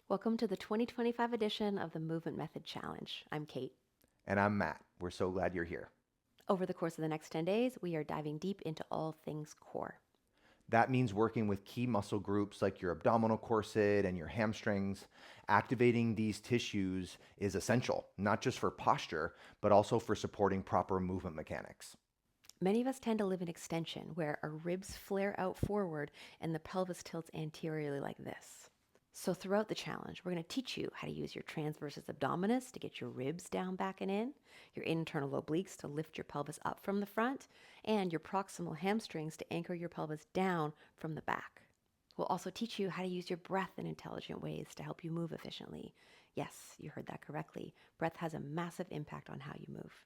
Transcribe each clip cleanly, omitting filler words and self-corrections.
Welcome to the 2025 edition of the Movement Method Challenge. I'm Kate. And I'm Matt. We're so glad you're here. Over the course of the next 10 days, we are diving deep into all things core. That means working with key muscle groups like your abdominal corset and your hamstrings. Activating these tissues is essential, not just for posture, but also for supporting proper movement mechanics. Many of us tend to live in extension, where our ribs flare out forward and the pelvis tilts anteriorly like this. So throughout the challenge, we're going to teach you how to use your transversus abdominis to get your ribs down, back, and in, your internal obliques to lift your pelvis up from the front, and your proximal hamstrings to anchor your pelvis down from the back. We'll also teach you how to use your breath in intelligent ways to help you move efficiently. Yes, you heard that correctly. Breath has a massive impact on how you move.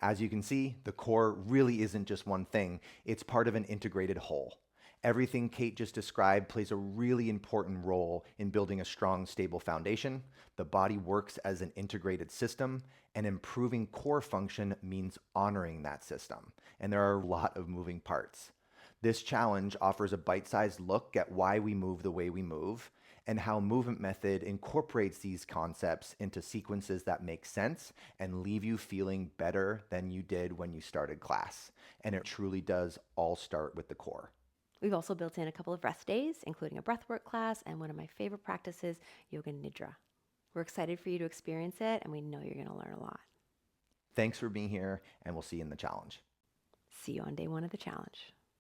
As you can see, the core really isn't just one thing, it's part of an integrated whole. Everything Kate just described plays a really important role in building a strong, stable foundation. The body works as an integrated system, and improving core function means honoring that system. And there are a lot of moving parts. This challenge offers a bite-sized look at why we move the way we move and how movement method incorporates these concepts into sequences that make sense and leave you feeling better than you did when you started class. And it truly does all start with the core. We've also built in a couple of rest days, including a breathwork class and one of my favorite practices, Yoga Nidra. We're excited for you to experience it, and we know you're going to learn a lot. Thanks for being here, and we'll see you in the challenge. See you on day one of the challenge.